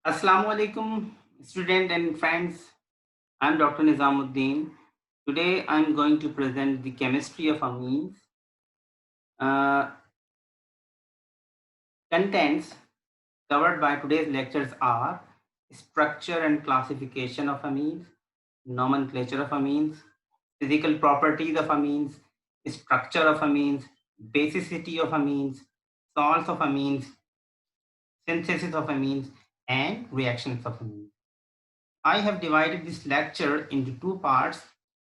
Assalamu alaikum, student and friends. I'm Dr. Nizamuddin. Today I'm going to present the chemistry of amines. Uh, Contents covered by today's lectures are structure and classification of amines, nomenclature of amines, physical properties of amines, structure of amines, basicity of amines, salts of amines, synthesis of amines, and reactions of amines. I have divided this lecture into two parts.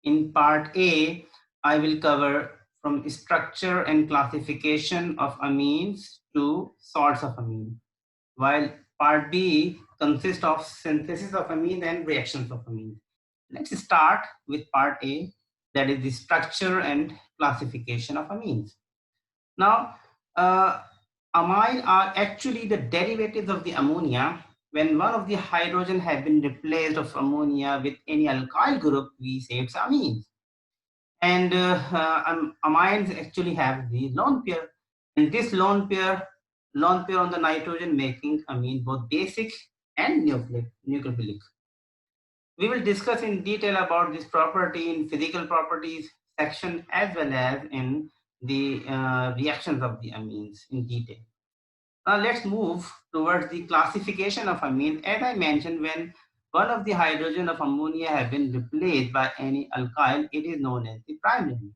In part A, I will cover from structure and classification of amines to salts of amine, while part B consists of synthesis of amine and reactions of amine. Let's start with part A, that is the structure and classification of amines. Now, uh, amine are actually the derivatives of the ammonia. When one of the hydrogen has been replaced of ammonia with any alkyl group, we say it's amines. And amines actually have the lone pair. And this lone pair on the nitrogen making amine both basic and nucleophilic. We will discuss in detail about this property in physical properties section as well as in the reactions of the amines in detail. Now let's move towards the classification of amine. As I mentioned, when one of the hydrogen of ammonia have been replaced by any alkyl, it is known as the primary amine.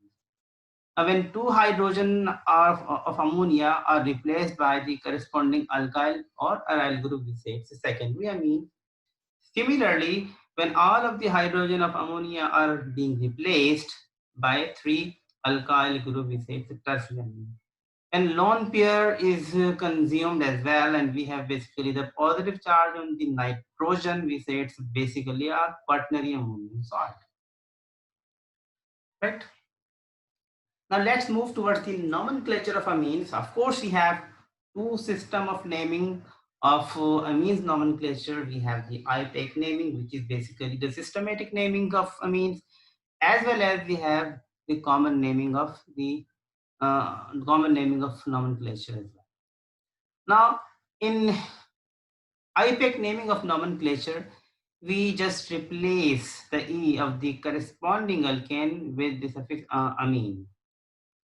Now, when two hydrogen of ammonia are replaced by the corresponding alkyl or aryl group, we say it's a secondary amine. Similarly, when all of the hydrogen of ammonia are being replaced by three alkyl group, we say it's a tertiary amine. And lone pair is consumed as well, and we have basically the positive charge on the nitrogen. We say it's basically a quaternary ammonium salt. Right? Now let's move towards the nomenclature of amines. Of course, we have two system of naming of amines nomenclature. We have the IUPAC naming, which is basically the systematic naming of amines, as well as we have the common naming of nomenclature as well. Now, in IUPAC naming of nomenclature, we just replace the E of the corresponding alkane with the suffix amine.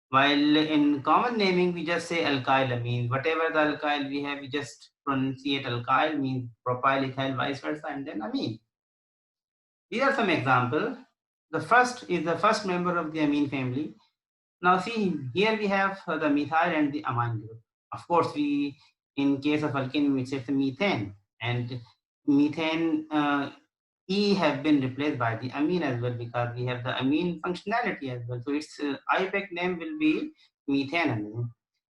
While in common naming, we just say alkyl amine. Whatever the alkyl we have, we just pronunciate alkyl, means propyl, ethyl, vice versa, and then amine. These are some examples. The first is the first member of the amine family. Now see, here we have the methyl and the amine group. Of course, in case of alkene, we say the methane, and methane E have been replaced by the amine as well because we have the amine functionality as well. So its IUPAC name will be methanamine.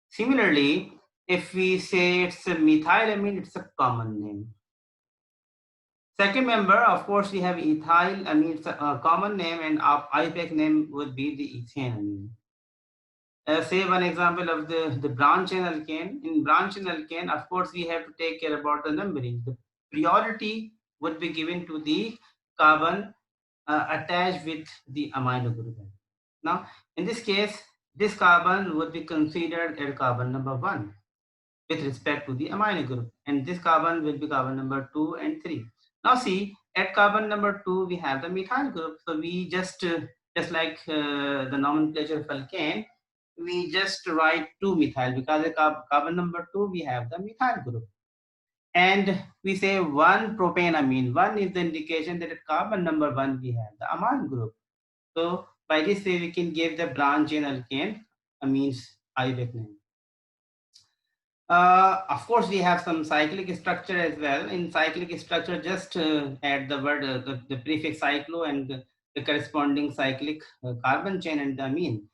Similarly, if we say it's a methylamine, it's a common name. Second member, of course, we have ethyl amine, it's a common name, and our IUPAC name would be the ethanamine. Say one example of the branch chain alkane. In branch chain alkane, of course, we have to take care about the numbering. The priority would be given to the carbon attached with the amino group. Now, in this case, this carbon would be considered as carbon number 1 with respect to the amino group, and this carbon will be carbon number 2 and 3. Now, see, at carbon number 2, we have the methyl group. So we just like the nomenclature of alkane, we just write 2 methyl because at carbon number 2, we have the methyl group. And we say 1 propane amine. 1 is the indication that at carbon number 1, we have the amine group. So by this way, we can give the branch chain alkane amines IUPAC name. Of course, we have some cyclic structure as well. In cyclic structure, just add the word, the prefix cyclo and the corresponding cyclic carbon chain and the amine.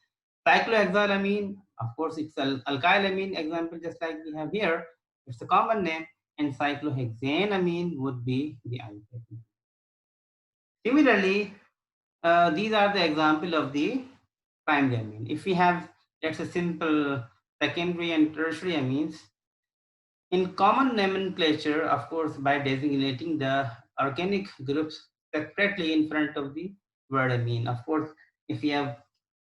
Cyclohexylamine, of course, it's alkylamine example, just like we have here. It's a common name, and cyclohexanamine would be the IUPAC name. Similarly, these are the example of the primary amine. If we have, that's a simple secondary and tertiary amines. In common nomenclature, of course, by designating the organic groups separately in front of the word amine. Of course, if we have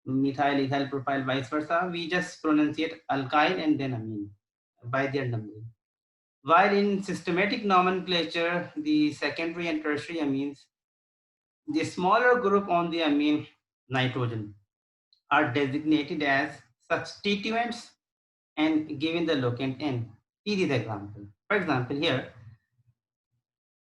methyl, ethyl, propyl, vice versa, we just pronunciate alkyl and then amine by their numbering. While in systematic nomenclature, the secondary and tertiary amines, the smaller group on the amine nitrogen are designated as substituents and given the locant N. Here is the example. For example, here,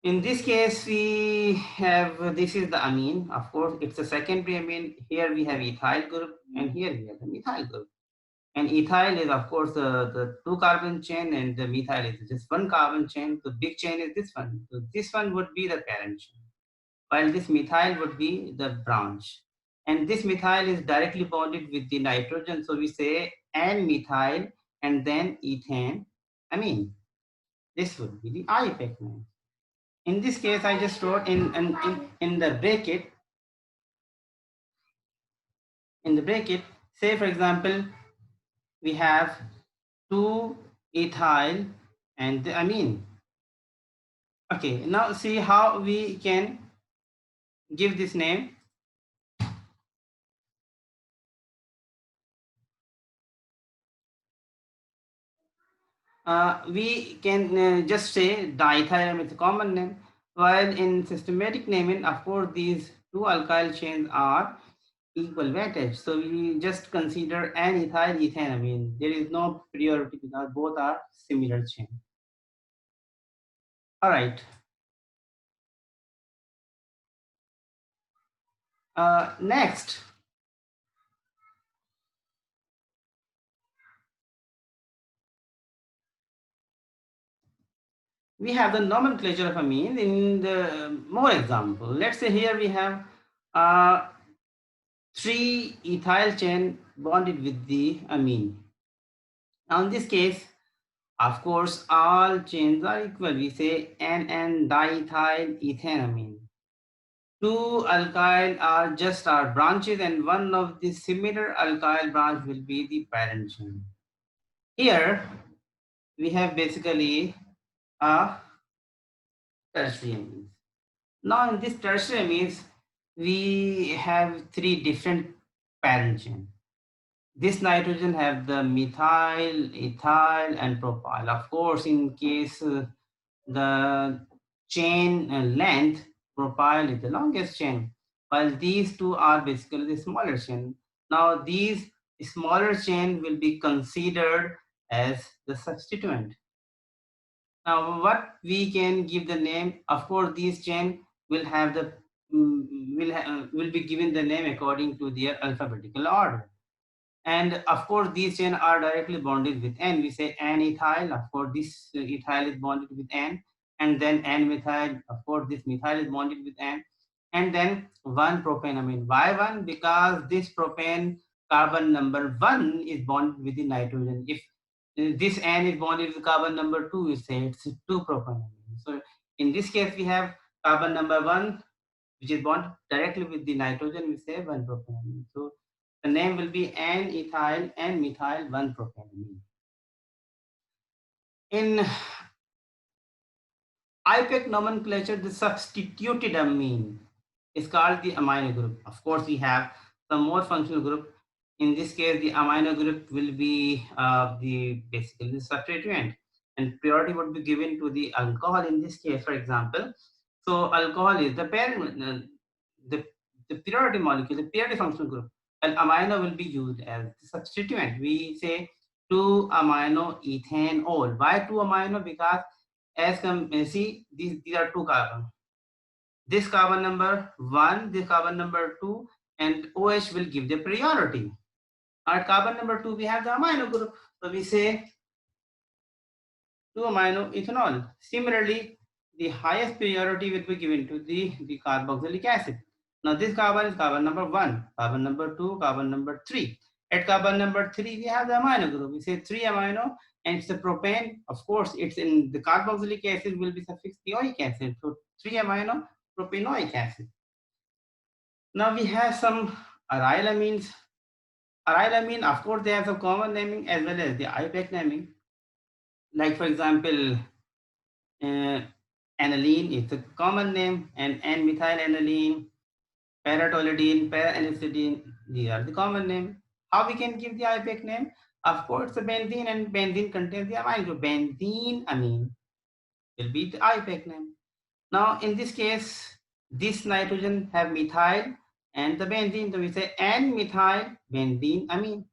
in this case, we have, this is the amine. Of course, it's a secondary amine. Here we have ethyl group, and here we have the methyl group. And ethyl is, of course, the two carbon chain, and the methyl is just one carbon chain. The big chain is this one. So this one would be the parent chain, while this methyl would be the branch. And this methyl is directly bonded with the nitrogen. So we say N-methyl and then ethane amine. This would be the IUPAC name. In this case, I just wrote in the bracket, say for example, we have 2 ethyl and the amine. Okay, now see how we can give this name. We can just say diethyl is a common name, while in systematic naming, of course, these two alkyl chains are equal weightage. So we just consider an ethyl ethanamine. There is no priority because both are similar chain. All right. Next, we have the nomenclature of amines in the more example. Let's say here we have 3 ethyl chain bonded with the amine. Now in this case, of course, all chains are equal. We say N diethyl ethanamine. 2 alkyl are just our branches, and one of the similar alkyl branch will be the parent chain. Here we have basically a tertiary amines. Now in this tertiary amines, we have 3 different parent chains. This nitrogen have the methyl, ethyl, and propyl. Of course, in case the chain length, propyl is the longest chain, while these two are basically the smaller chain. Now, these smaller chain will be considered as the substituent. Now, what we can give the name, of course, these chain will have the will be given the name according to their alphabetical order. And of course, these chains are directly bonded with N. We say N-ethyl. Of course, this ethyl is bonded with N. And then N-methyl. Of course, this methyl is bonded with N. And then one propanamine. Why one? Because this propane carbon number 1 is bonded with the nitrogen. If this N is bonded with carbon number 2, we say it's 2 propanamine. So in this case, we have carbon number 1, which is bonded directly with the nitrogen. We say 1 propanamine. So the name will be N-ethyl and methyl 1-propanamine. In IUPAC nomenclature, the substituted amine is called the amino group. Of course, we have some more functional group. In this case, the amino group will be the basically the substituent, and priority would be given to the alcohol in this case, for example. So alcohol is the parent, the, the priority molecule, the priority functional group, and amino will be used as the substituent. We say 2-amino ethanol. Why 2-amino? Because as see, these are 2 carbon. This carbon number 1, this carbon number 2, and OH will give the priority. At carbon number 2, we have the amino group. So we say 2-amino ethanol. Similarly, the highest priority will be given to the carboxylic acid. Now this carbon is carbon number 1, carbon number 2, carbon number 3. At carbon number 3, we have the amino group. We say 3-amino, and it's the propane. Of course, it's in the carboxylic acid will be suffixed the oic acid. So 3-amino propanoic acid. Now we have some aryl amines. Aryl amine, of course, they have some common naming as well as the IUPAC naming. Like for example, uh, aniline is a common name, and N-methyl aniline, paratoluidine, para-anisidine, these are the common name. How we can give the IUPAC name? Of course, the benzene, and benzene contains the amine group, benzene amine. will be the IUPAC name. Now in this case, this nitrogen have methyl and the benzene, so we say N-methyl benzene amine.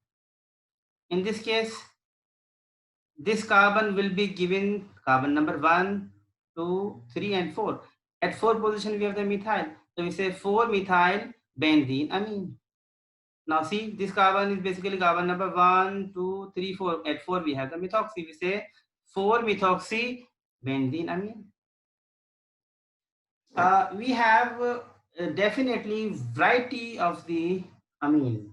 In this case, this carbon will be given carbon number 1, 2, 3, and 4. At 4 position we have the methyl, so we say 4-methyl benzene amine. Now see, this carbon is basically carbon number 1, 2, 3, 4. At 4 we have the methoxy, we say 4-methoxy benzene amine. We have definitely variety of the amine.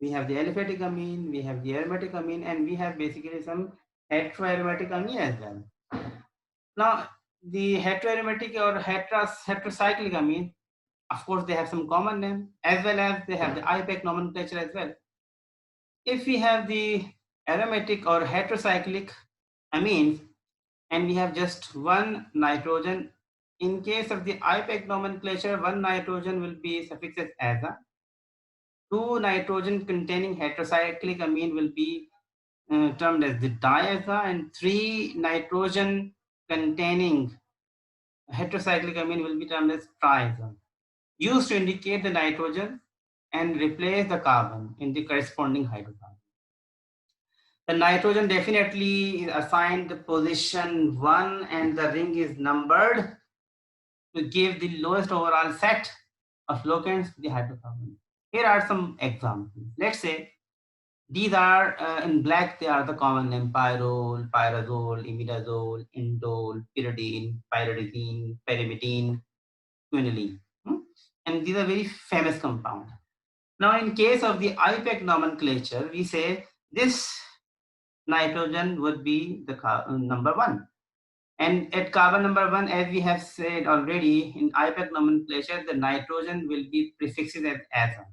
We have the aliphatic amine, we have the aromatic amine, and we have basically some heteroaromatic amine as well. Now, the heteroaromatic or heterocyclic amine, of course, they have some common name as well as they have the IUPAC nomenclature as well. If we have the aromatic or heterocyclic amines and we have just one nitrogen, in case of the IUPAC nomenclature, one nitrogen will be suffixed as aza. Two nitrogen containing heterocyclic amine will be termed as the diaza, and three nitrogen containing heterocyclic amine will be termed as triaza, used to indicate the nitrogen and replace the carbon in the corresponding hydrocarbon. The nitrogen definitely is assigned the position 1 and the ring is numbered to give the lowest overall set of locants to the hydrocarbon. Here are some examples. Let's say these are in black, they are the common name: pyrrole, pyrazole, imidazole, indole, pyridine, pyridine, pyrimidine, quinoline. And these are very famous compounds. Now, in case of the IUPAC nomenclature, we say this nitrogen would be the number 1. And at carbon number 1, as we have said already, in IUPAC nomenclature, the nitrogen will be prefixed as aza.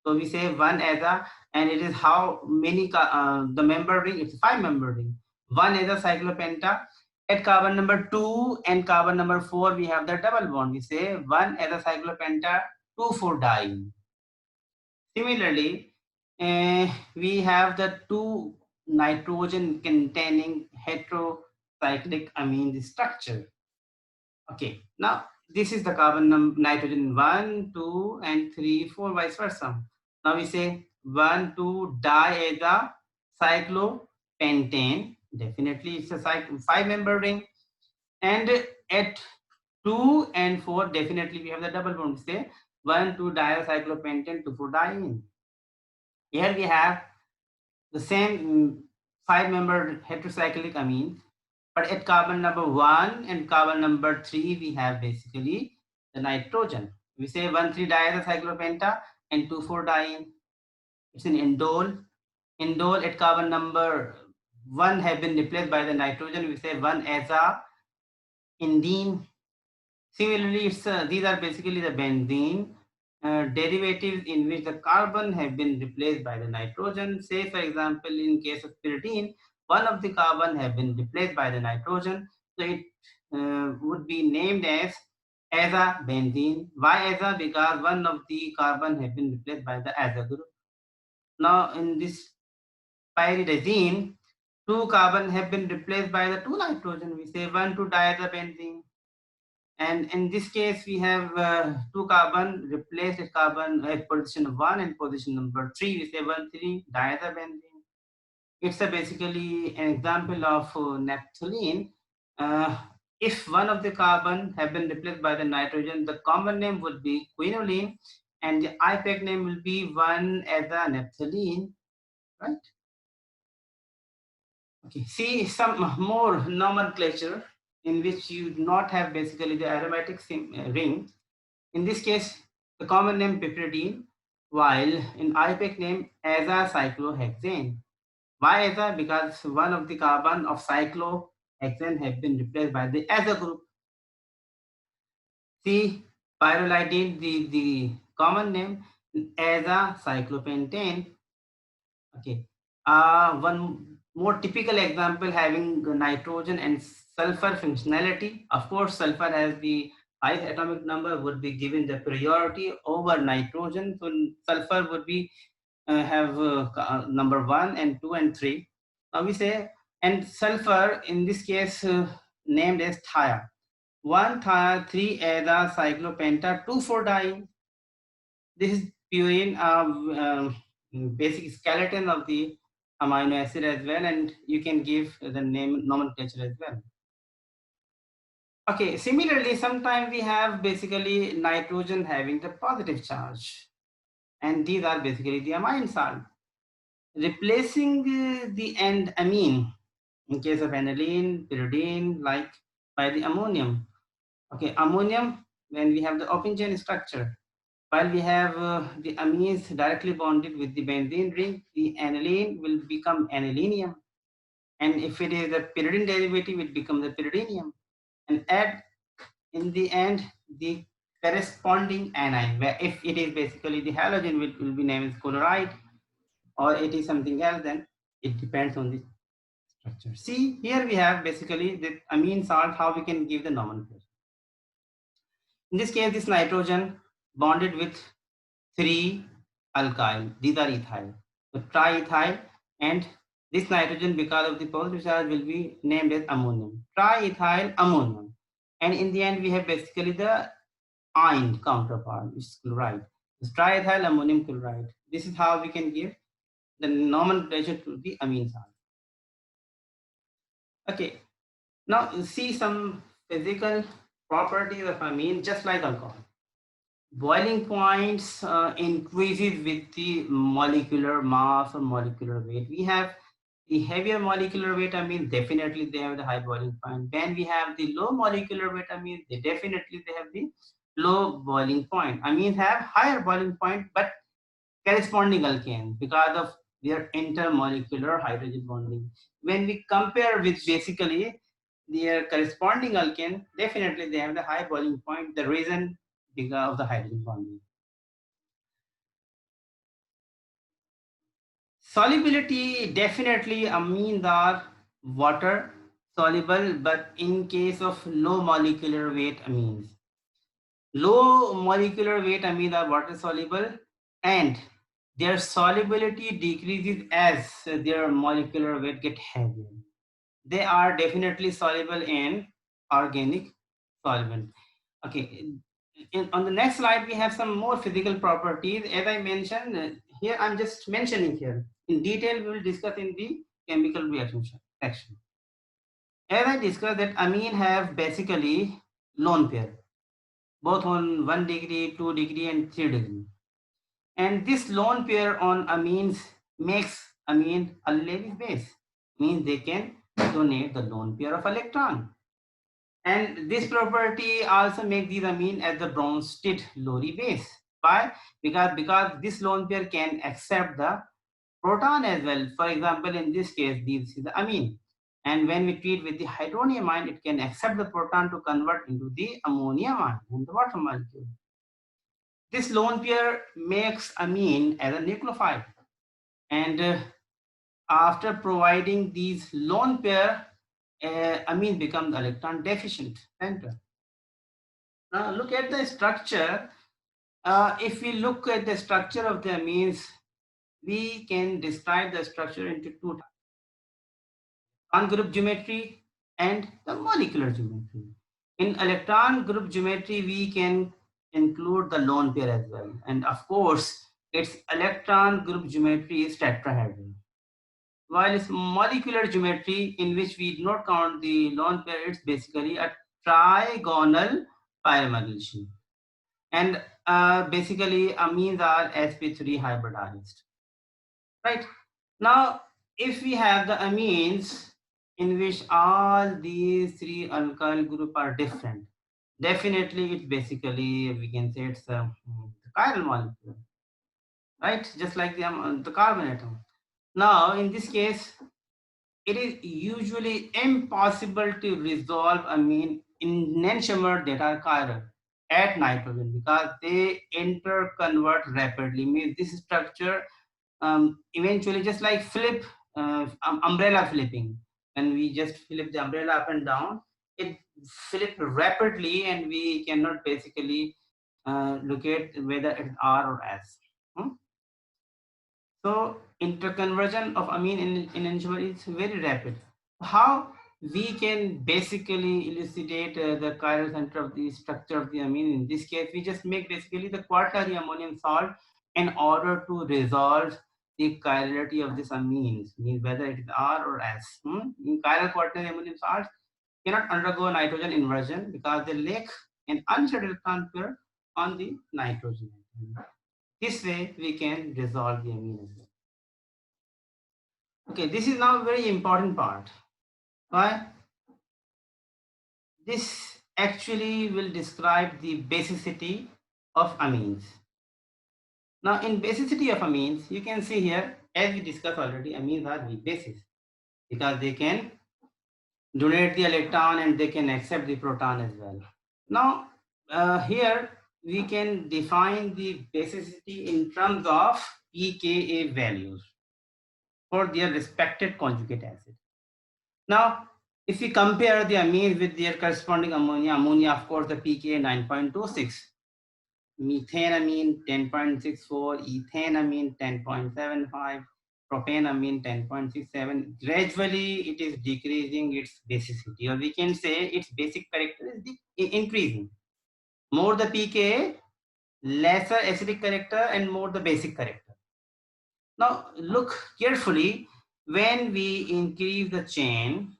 So we say 1 aza, and it is how many the member ring? It's 5-member ring. 1 aza cyclopenta. At carbon number 2 and carbon number 4, we have the double bond. We say 1 aza cyclopenta, 2,4-diene. Similarly, we have the 2 nitrogen containing heterocyclic amine structure. Okay, now this is the carbon nitrogen 1, 2, and 3, 4, vice versa. Now we say 1, 2 diaza cyclopentane. Definitely it's a 5-member ring. And at 2 and 4, definitely we have the double bond. Say 1, 2 diacyclopentane, 2,4-diene. Here we have the same 5-member heterocyclic amine, but at carbon number 1 and carbon number 3, we have basically the nitrogen. We say 1,3-diazocyclopenta and 2,4-diene. It's an indole. Indole at carbon number 1 have been replaced by the nitrogen. We say 1-aza indene. Similarly, these are basically the benzene derivatives in which the carbon have been replaced by the nitrogen. Say, for example, in case of pyridine, one of the carbon have been replaced by the nitrogen. So it would be named as azabenzene. Why aza? Because one of the carbon have been replaced by the aza group. Now, in this pyridazine, 2 carbon have been replaced by the 2 nitrogen. We say 1,2-diazobenzene. And in this case, we have 2 carbon replaced at carbon at position 1 and position number 3. We say 1,3-diazobenzene. It's basically an example of naphthalene. If one of the carbon have been replaced by the nitrogen, the common name would be quinoline, and the IUPAC name will be 1-aza-naphthalene, right? Okay, see some more nomenclature in which you do not have basically the aromatic ring. In this case, the common name piperidine, while in IUPAC name azacyclohexane. Why aza? Because one of the carbon of cyclohexane have been replaced by the aza group. See, pyrrolidine, the common name azacyclopentane. Okay. One more typical example having nitrogen and sulfur functionality. Of course, sulfur has the highest atomic number, would be given the priority over nitrogen. So sulfur would be have number 1 and 2 and 3. Now we say, and sulfur in this case named as thia. 1 thia, 3 ada cyclopenta, 2 4 di. This is purine, basic skeleton of the amino acid as well, and you can give the name nomenclature as well. Okay, similarly, sometimes we have basically nitrogen having the positive charge, and these are basically the amine salt. Replacing the end amine in case of aniline, pyridine, like by the ammonium. Okay, ammonium, when we have the open chain structure, while we have the amines directly bonded with the benzene ring, the aniline will become anilinium. And if it is a pyridine derivative, it becomes the pyridinium. And add in the end the corresponding anion, where if it is basically the halogen will be named as chloride, or it is something else, then it depends on the structure. See, here we have basically the amine salt, how we can give the nomenclature. In this case, this nitrogen bonded with 3 alkyl, these are ethyl. So triethyl, and this nitrogen, because of the positive charge, will be named as ammonium. Triethyl ammonium. And in the end, we have basically the ion counterpart, which is chloride. This triethyl ammonium chloride. This is how we can give the nomenclature to the amine salt. Okay, now see some physical properties of amine, just like alcohol. Boiling points increases with the molecular mass or molecular weight. We have the heavier molecular weight amines, definitely they have the high boiling point. When we have the low molecular weight amines, they have the low boiling point. Amines have higher boiling point, but corresponding alkanes because of their intermolecular hydrogen bonding. When we compare with basically their corresponding alkane, definitely they have the high boiling point. The reason because of the hydrogen bonding. Solubility, definitely amines are water soluble, but in case of low molecular weight amines. Low molecular weight amines are water soluble, and their solubility decreases as their molecular weight get heavier. They are definitely soluble in organic solvent. Okay, on the next slide, we have some more physical properties. As I mentioned, here I'm just mentioning here. In detail, we will discuss in the chemical reaction section. As I discussed that amine have basically lone pair, both on 1 degree, 2 degree, and 3 degree. And this lone pair on amines makes amine a Lewis base, means they can donate the lone pair of electron. And this property also makes these amine as the Bronsted-Lowry base. Why? Because this lone pair can accept the proton as well. For example, in this case, this is the amine. And when we treat with the hydronium ion, it can accept the proton to convert into the ammonium ion in the water molecule. This lone pair makes amine as a nucleophile. And after providing these lone pair, amine becomes electron deficient center. Now look at the structure. If we look at the structure of the amines, we can describe the structure into two types: electron group geometry and the molecular geometry. In electron group geometry, we can include the lone pair as well. And of course, its electron group geometry is tetrahedral. While it's molecular geometry, in which we do not count the lone pair, it's basically a trigonal pyramidal. And basically amines are sp3 hybridized. Right now, if we have the amines in which all these 3 alkyl group are different, definitely it basically, we can say it's the chiral molecule, right? Just like the carbon atom. Now in this case, it is usually impossible to resolve amine in enantiomer that are chiral at nitrogen, because they interconvert rapidly. Means this structure eventually, just like umbrella flipping, when we just flip the umbrella up and down, it flip rapidly, and we cannot basically look at whether it's R or S. Hmm? So interconversion of amine in enantiomer is very rapid. How we can basically elucidate the chiral center of the structure of the amine. In this case, we just make basically the quaternary ammonium salt in order to resolve the chirality of this amines, means whether it is R or S. In chiral quaternary ammonium salts cannot undergo nitrogen inversion because they lack an unshaded electron pair on the nitrogen. This way, we can resolve the amine as well. Okay, this is now a very important part. Why? This actually will describe the basicity of amines. Now, in basicity of amines, you can see here, as we discussed already, amines are weak bases because they can donate the electron and they can accept the proton as well. Now, here we can define the basicity in terms of pKa values for their respective conjugate acid. Now, if we compare the amines with their corresponding ammonia, of course, the pKa 9.26, methanamine 10.64, ethanamine 10.75, propanamine 10.67. Gradually, it is decreasing its basicity, or we can say its basic character is increasing. More the pKa, lesser acidic character, and more the basic character. Now, look carefully. When we increase the chain,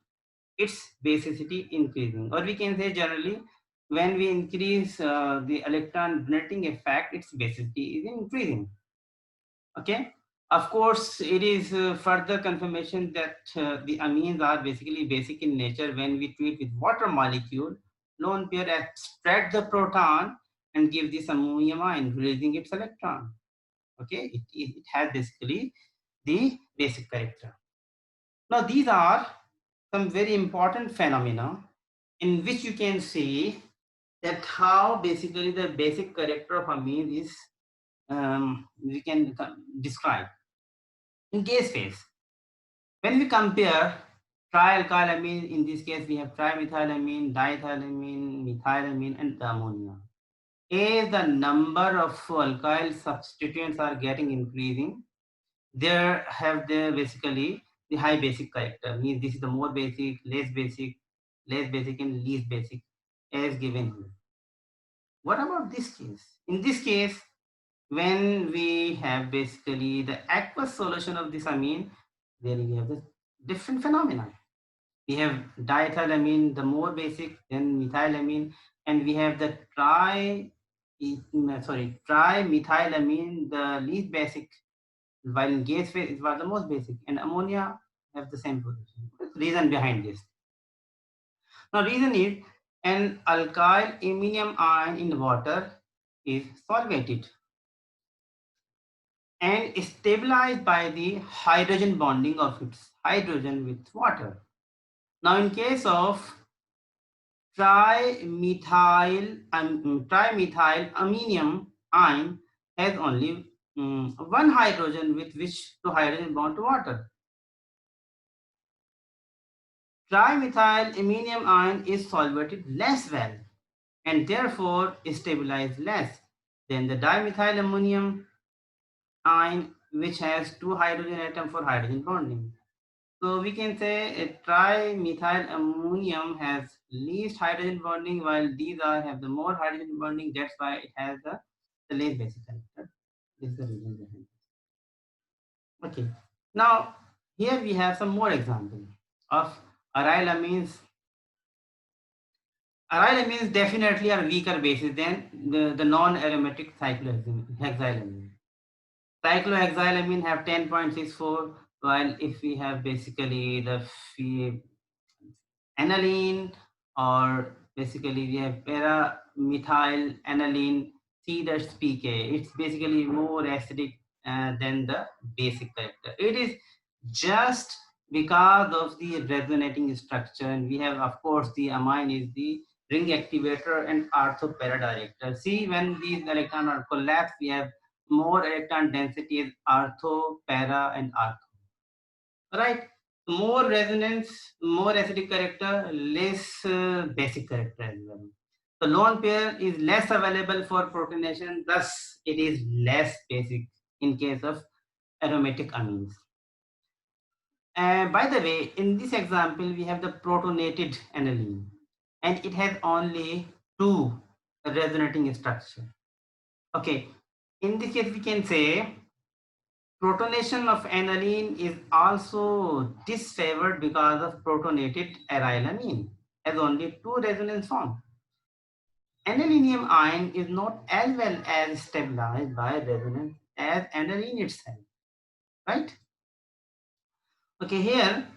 its basicity increasing, or we can say generally when we increase the electron donating effect, its basicity is increasing. Okay, of course it is further confirmation that the amines are basically basic in nature. When we treat with water molecule, lone pair extract the proton and give this ammonium ion, releasing its electron. Okay, it has basically the basic character. Now these are some very important phenomena in which you can see that how basically the basic character of amine is we can describe. In case phase, when we compare trialkylamine, in this case we have trimethylamine, diethylamine, methylamine, and the ammonia. As the number of alkyl substituents are getting increasing, there have the basically the high basic character, means this is the more basic, less basic, and least basic as given here. What about this case? In this case, when we have basically the aqueous solution of this amine, there we have the different phenomena. We have diethylamine, the more basic, then methylamine, and we have the trimethylamine, the least basic, while in gas phase it was the most basic, and ammonia have the same position. What's the reason behind this? Now, reason is an alkyl iminium ion in water is solvated and stabilized by the hydrogen bonding of its hydrogen with water. Now, in case of trimethyl aminium ion has only one hydrogen with which two hydrogen bond to water. Trimethyl aminium ion is solvated less well and therefore stabilized less than the dimethyl ammonium ion, which has two hydrogen atom for hydrogen bonding. So we can say a trimethyl ammonium has least hydrogen bonding, while these have the more hydrogen bonding. That's why it has the least basic character. This is the reason behind it. Okay. Now here we have some more examples of aryl amines. Aryl amines definitely are weaker bases than the non-aromatic cyclohexylamine. Cyclohexylamine have 10.64, while if we have basically the aniline, or basically we have para-methyl aniline C-PK, it's basically more acidic than the basic character. It is just because of the resonating structure, and we have of course the amine is the ring activator and ortho para director. See, when these electrons are collapsed, we have more electron density is ortho, para, and ortho. Right? More resonance, more acidic character, less basic character as well. The lone pair is less available for protonation, thus it is less basic in case of aromatic amines. By the way, in this example, we have the protonated aniline, and it has only two resonating structure. Okay, in this case, we can say protonation of aniline is also disfavored because of protonated arylamine has only two resonance forms. Anilinium ion is not as well as stabilized by resonance as aniline itself, right? Okay, here,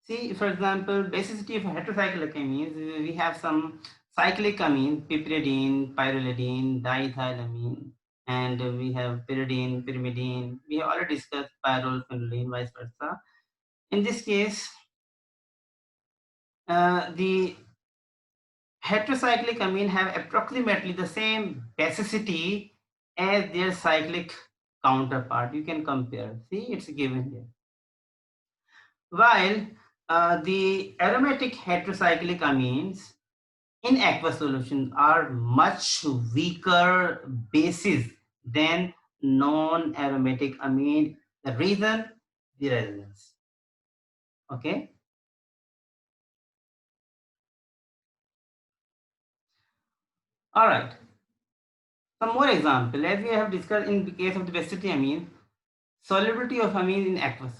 see, for example, basicity of heterocyclic amines, we have some cyclic amines, piperidine, pyrrolidine, diethylamine, and we have pyridine, pyrimidine. We have already discussed pyrrole, phenylene, vice versa. In this case, the heterocyclic amine have approximately the same basicity as their cyclic counterpart. You can compare. See, it's given here. While the aromatic heterocyclic amines in aqueous solutions are much weaker bases than non-aromatic amine. The reason, the resonance. Okay. All right. Some more example. As we have discussed in the case of the basicity amine, solubility of amine in aqueous.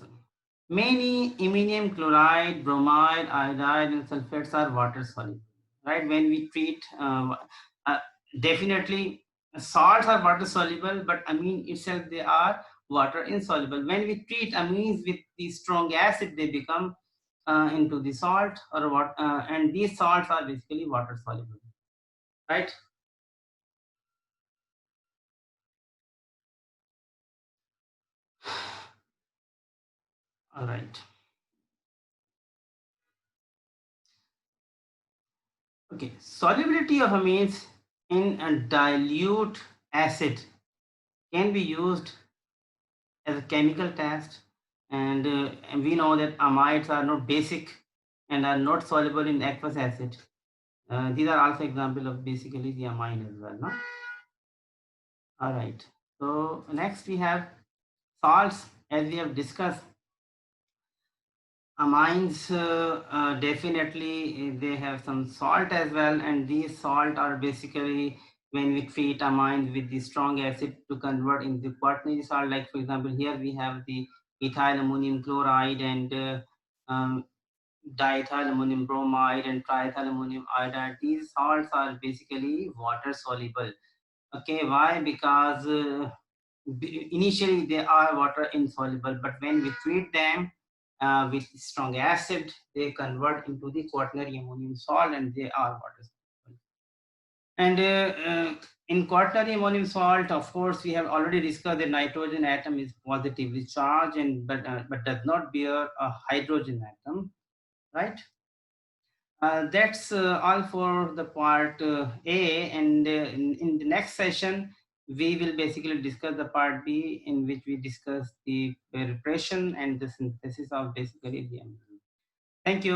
Many iminium chloride, bromide, iodide, and sulfates are water soluble. Right? When we treat, uh, definitely salts are water soluble, but amine itself they are water insoluble. When we treat amines with the strong acid, they become into the salt or what, and these salts are basically water soluble. Right? All right. Okay, solubility of amines in a dilute acid can be used as a chemical test, and we know that amides are not basic and are not soluble in aqueous acid. These are also example of basically the amine as well. No? All right. So next we have salts, as we have discussed. Amines definitely they have some salt as well, and these salt are basically when we treat amines with the strong acid to convert into quaternary salt. Like for example, here we have the ethyl ammonium chloride and diethyl ammonium bromide and triethyl ammonium iodide. These salts are basically water soluble. Okay, why? Because initially they are water insoluble, but when we treat them with strong acid, they convert into the quaternary ammonium salt and they are water soluble. And in quaternary ammonium salt, of course, we have already discussed the nitrogen atom is positively charged and but does not bear a hydrogen atom, right? That's all for the part A, and in the next session, we will basically discuss the part B, in which we discuss the repression and the synthesis of basically the amine. Thank you.